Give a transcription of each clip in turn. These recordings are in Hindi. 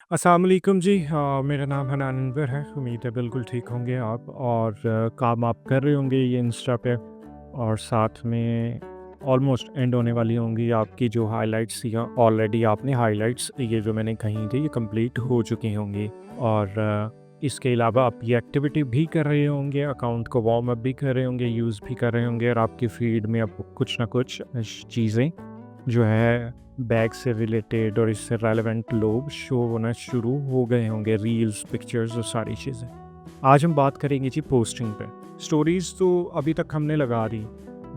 अस्सलाम वालेकुम जी। मेरा नाम हनान अनवर है। उम्मीद है बिल्कुल ठीक होंगे आप और काम आप कर रहे होंगे ये इंस्टा पे और साथ में ऑलमोस्ट एंड होने वाली होंगी आपकी जो हाइलाइट्स या ऑलरेडी आपने हाइलाइट्स ये जो मैंने कही थी ये कंप्लीट हो चुकी होंगी और इसके अलावा आप ये एक्टिविटी भी कर रहे होंगे, अकाउंट को वार्म अप भी कर रहे होंगे, यूज़ भी कर रहे होंगे और आपकी फीड में अब कुछ ना कुछ चीज़ें जो है बैग से रिलेटेड और इससे रेलेवेंट लोग शो होना शुरू हो गए होंगे, रील्स, पिक्चर्स और सारी चीज़ें। आज हम बात करेंगे जी पोस्टिंग पे। स्टोरीज़ तो अभी तक हमने लगा दी,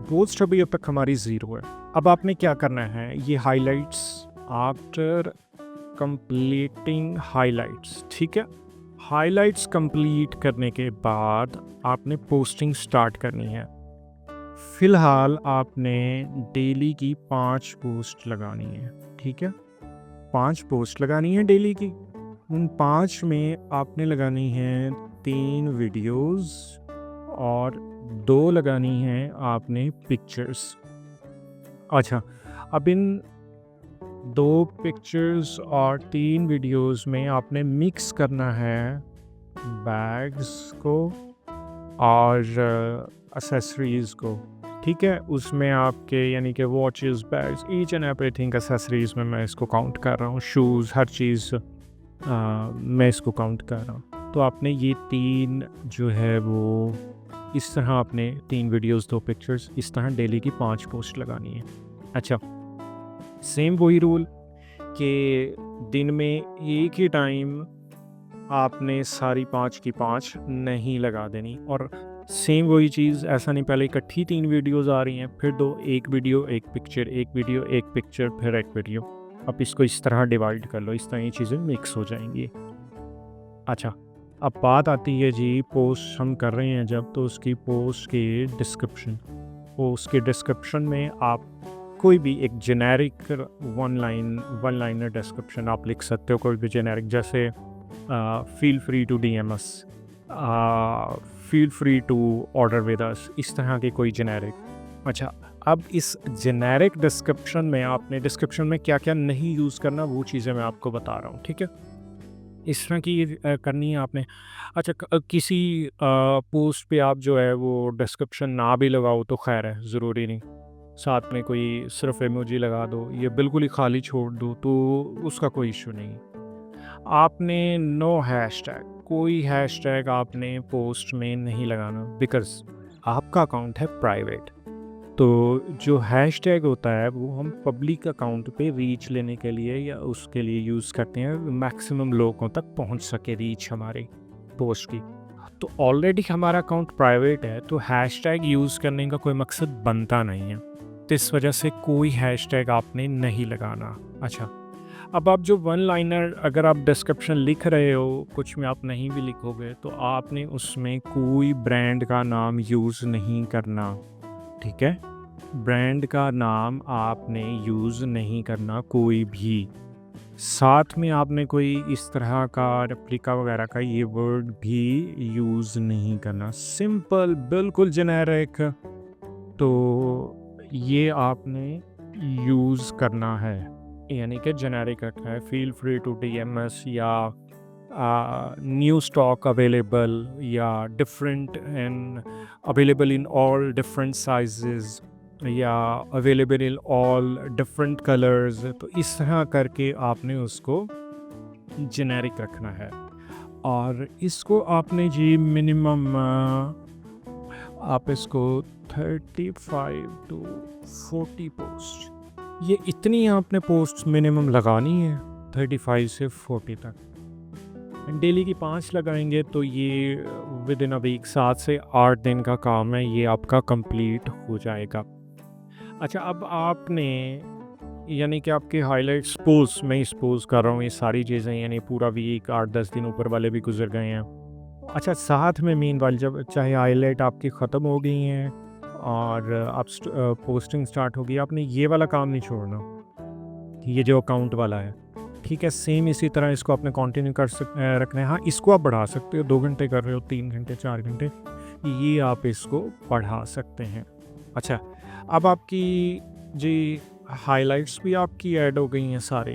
पोस्ट अभी अब तक हमारी ज़ीरो है। अब आपने क्या करना है, ये हाइलाइट्स आफ्टर कंप्लीटिंग हाइलाइट्स, ठीक है? हाइलाइट्स कंप्लीट करने के बाद आपने पोस्टिंग स्टार्ट करनी है। फ़िलहाल आपने डेली की 5 पोस्ट लगानी है, ठीक है? 5 पोस्ट लगानी है डेली की। उन 5 में आपने लगानी है 3 वीडियोज़ और 2 लगानी हैं आपने पिक्चर्स। अच्छा, अब इन 2 पिक्चर्स और 3 वीडियोज़ में आपने मिक्स करना है बैग्स को और एक्सेसरीज़ को, ठीक है? उसमें आपके यानी कि watches, bags, each and everything accessories में मैं इसको काउंट कर रहा हूँ, शूज़, हर चीज़ मैं इसको काउंट कर रहा हूँ। तो आपने ये 3 जो है वो इस तरह आपने 3 वीडियोज़, 2 पिक्चर्स इस तरह डेली की 5 पोस्ट लगानी है। अच्छा, सेम वही रूल कि दिन में एक ही टाइम आपने सारी 5 की 5 नहीं लगा देनी और सेम वही चीज़, ऐसा नहीं पहले इकट्ठी 3 वीडियोज़ आ रही हैं, फिर 2, 1 वीडियो, 1 पिक्चर, 1 वीडियो, 1 पिक्चर, फिर 1 वीडियो। अब इसको इस तरह डिवाइड कर लो, इस तरह ये चीज़ें मिक्स हो जाएँगी। अच्छा, अब बात आती है जी पोस्ट हम कर रहे हैं जब, तो उसकी पोस्ट के डिस्क्रिप्शन। पोस्ट के डिस्क्रिप्शन में आप कोई भी एक जेनेरिक वन लाइनर डिस्क्रिप्शन आप लिख सकते हो, कोई भी जेनेरिक, जैसे feel free to DM us, feel free to order with us, इस तरह के कोई जेनेरिक। अच्छा, अब इस जेनेरिक डिस्क्रिप्शन में आपने डिस्क्रिप्शन में क्या क्या नहीं यूज़ करना वो चीज़ें मैं आपको बता रहा हूँ, ठीक है? इस तरह की करनी है आपने। अच्छा, किसी पोस्ट पे आप जो है वो डिस्क्रिप्शन ना भी लगाओ तो खैर है, ज़रूरी नहीं। साथ में कोई सिर्फ इमोजी लगा दो, ये बिल्कुल ही खाली छोड़ दो तो उसका कोई इशू नहीं। आपने नो हैशटैग, कोई हैशटैग आपने पोस्ट में नहीं लगाना, बिकॉज़ आपका अकाउंट है प्राइवेट। तो जो हैशटैग होता है वो हम पब्लिक अकाउंट पे रीच लेने के लिए या उसके लिए यूज़ करते हैं, मैक्सिमम लोगों तक पहुंच सके रीच हमारी पोस्ट की। तो ऑलरेडी हमारा अकाउंट प्राइवेट है तो हैशटैग यूज़ करने का कोई मकसद बनता नहीं है, तो इस वजह से कोई हैशटैग आपने नहीं लगाना। अच्छा, अब आप जो वन लाइनर अगर आप डिस्क्रिप्शन लिख रहे हो, कुछ में आप नहीं भी लिखोगे तो आपने उसमें कोई ब्रांड का नाम यूज़ नहीं करना, ठीक है? ब्रांड का नाम आपने यूज़ नहीं करना कोई भी। साथ में आपने कोई इस तरह का रेप्लिका वगैरह का ये वर्ड भी यूज़ नहीं करना। सिंपल, बिल्कुल जेनेरिक, तो ये आपने यूज़ करना है। यानी कि जेनेरिक रखना है, फ़ील फ्री टू डीएमएस या न्यू स्टॉक अवेलेबल या different and available in all different sizes या available in all different colours, तो इस तरह करके आपने उसको जेनेरिक रखना है। और इसको आपने जी मिनिमम आप इसको 35 टू 40 पोस्ट, ये इतनी आपने पोस्ट मिनिमम लगानी है, 35 से 40 तक। डेली की 5 लगाएंगे तो ये विद इन अ वीक 7 से 8 दिन का काम है, ये आपका कंप्लीट हो जाएगा। अच्छा, अब आपने यानी कि आपके हाइलाइट सपोज मैं ही सपोज कर रहा हूँ, ये सारी चीज़ें यानी पूरा वीक 8-10 दिन ऊपर वाले भी गुजर गए हैं। अच्छा, साथ में मीनवाइल जब चाहे हाइलाइट आपकी ख़त्म हो गई हैं और आप पोस्टिंग स्टार्ट होगी, आपने ये वाला काम नहीं छोड़ना, ये जो अकाउंट वाला है, ठीक है? सेम इसी तरह इसको आपने कंटिन्यू रखना है। हाँ, इसको आप बढ़ा सकते हो, 2 घंटे कर रहे हो, 3 घंटे, 4 घंटे, ये आप इसको बढ़ा सकते हैं। अच्छा, अब आपकी जी हाइलाइट्स भी आपकी ऐड हो गई हैं सारे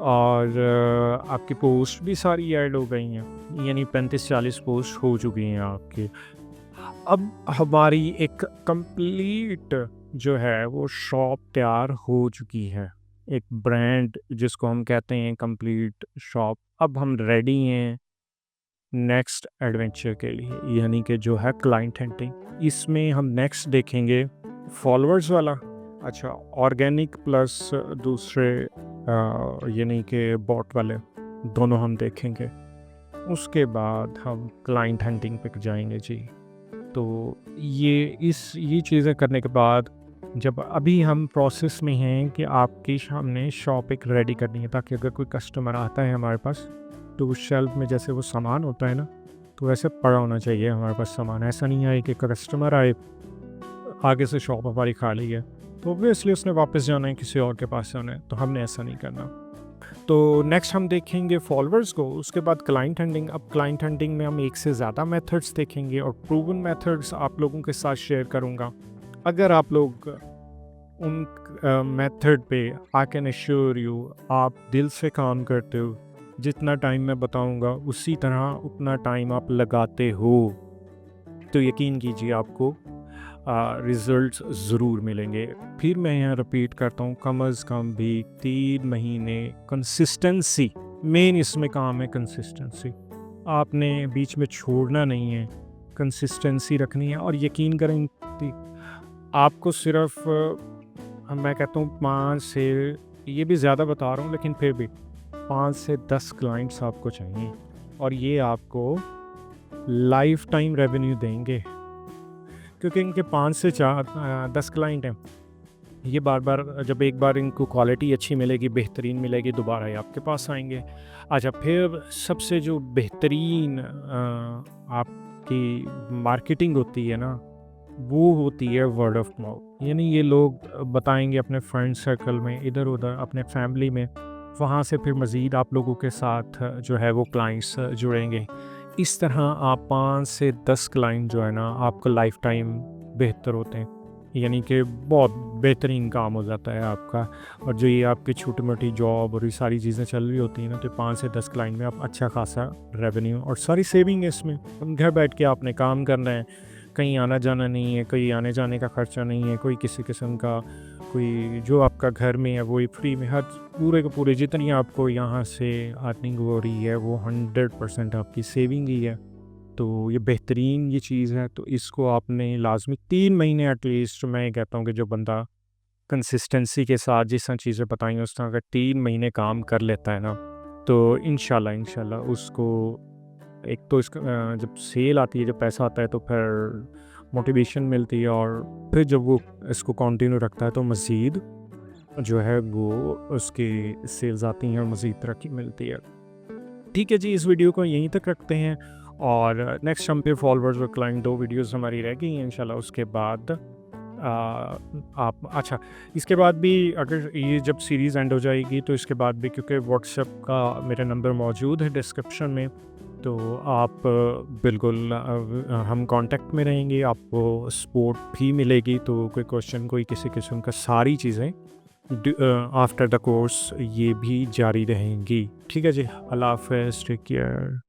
और आपकी पोस्ट भी सारी ऐड हो गई हैं, यानी 35-40 पोस्ट हो चुकी हैं आपकी। अब हमारी एक कंप्लीट जो है वो शॉप तैयार हो चुकी है, एक ब्रांड जिसको हम कहते हैं कंप्लीट शॉप। अब हम रेडी हैं नेक्स्ट एडवेंचर के लिए, यानी कि जो है क्लाइंट हंटिंग। इसमें हम नेक्स्ट देखेंगे फॉलोअर्स वाला, अच्छा ऑर्गेनिक प्लस दूसरे यानी कि बॉट वाले, दोनों हम देखेंगे। उसके बाद हम क्लाइंट हंटिंग पे जाएंगे जी। तो ये चीज़ें करने के बाद जब अभी हम प्रोसेस में हैं कि आपके सामने शॉप एक रेडी करनी है, ताकि अगर कोई कस्टमर आता है हमारे पास तो उस शेल्फ में जैसे वो सामान होता है ना, तो वैसे पड़ा होना चाहिए हमारे पास सामान। ऐसा नहीं है कि कस्टमर आए आगे से शॉप हमारी खाली है तो ऑब्वियसली उसने वापस जाना है, किसी और के पास जाना है, तो हमने ऐसा नहीं करना। तो नेक्स्ट हम देखेंगे फॉलोअर्स को, उसके बाद क्लाइंट हंटिंग। अब क्लाइंट हंटिंग में हम एक से ज़्यादा मेथड्स देखेंगे और प्रूवन मेथड्स आप लोगों के साथ शेयर करूँगा। अगर आप लोग उन मेथड पे आई कैन एश्योर यू आप दिल से काम करते हो, जितना टाइम मैं बताऊँगा उसी तरह उतना टाइम आप लगाते हो, तो यकीन कीजिए आपको रिज़ल्ट्स ज़रूर मिलेंगे। फिर मैं यहाँ रिपीट करता हूँ, कम अज़ कम भी 3 महीने कंसिस्टेंसी, मेन इसमें काम है कंसिस्टेंसी। आपने बीच में छोड़ना नहीं है, कंसिस्टेंसी रखनी है। और यकीन करें आपको सिर्फ मैं कहता हूँ 5 से, ये भी ज़्यादा बता रहा हूँ लेकिन फिर भी 5 से 10 क्लाइंट्स आपको चाहिए, और ये आपको लाइफ टाइम रेवेन्यू देंगे, क्योंकि इनके 5 से 10 क्लाइंट हैं। ये बार बार जब एक बार इनको क्वालिटी अच्छी मिलेगी, बेहतरीन मिलेगी, दोबारा ये आपके पास आएंगे। अच्छा, फिर सबसे जो बेहतरीन आपकी मार्केटिंग होती है ना, वो होती है वर्ड ऑफ माउथ। यानी ये लोग बताएंगे अपने फ्रेंड सर्कल में, इधर उधर अपने फैमिली में, वहाँ से फिर मज़ीद आप लोगों के साथ जो है वो क्लाइंट्स जुड़ेंगे। इस तरह आप 5 से 10 क्लाइंट जो है ना आपका लाइफ टाइम बेहतर होते हैं, यानी कि बहुत बेहतरीन काम हो जाता है आपका। और जो ये आपकी छोटी मोटी जॉब और ये सारी चीज़ें चल रही होती हैं ना, तो 5 से 10 क्लाइंट में आप अच्छा खासा रेवेन्यू और सारी सेविंग है इसमें। घर बैठ के आपने काम करना है, कहीं आना जाना नहीं है, कोई आने जाने का खर्चा नहीं है, कोई किसी किस्म का, कोई जो आपका घर में है वो ही फ्री में, हर पूरे के पूरे जितनी आपको यहाँ से अर्निंग हो रही है वो 100% आपकी सेविंग ही है। तो ये बेहतरीन ये चीज़ है, तो इसको आपने लाजमी 3 महीने एटलीस्ट, मैं ये कहता हूँ कि जो बंदा कंसिस्टेंसी के साथ जिस तरह चीज़ें बताई उस तरह अगर 3 महीने काम कर लेता है ना, तो इंशाल्लाह उसको एक तो इसका जब सेल आती है, जब पैसा आता है, तो फिर मोटिवेशन मिलती है, और फिर जब वो इसको कंटिन्यू रखता है तो मज़ीद जो है वो उसकी सेल्स आती हैं और मज़ीद तरक्की मिलती है। ठीक है जी, इस वीडियो को यहीं तक रखते हैं, और नेक्स्ट हम पे फॉलोअर्स और क्लाइंट 2 वीडियोस हमारी रह गई हैं इंशाल्लाह। उसके बाद आप अच्छा, इसके बाद भी अगर ये जब सीरीज़ एंड हो जाएगी तो इसके बाद भी, क्योंकि व्हाट्सएप का मेरा नंबर मौजूद है डिस्क्रिप्शन में, तो आप बिल्कुल हम कांटेक्ट में रहेंगे, आपको सपोर्ट भी मिलेगी। तो कोई क्वेश्चन, कोई किसी किस्म का, सारी चीज़ें आफ्टर द कोर्स ये भी जारी रहेंगी। ठीक है जी, अल्लाह हाफ़िज़, टेक केयर।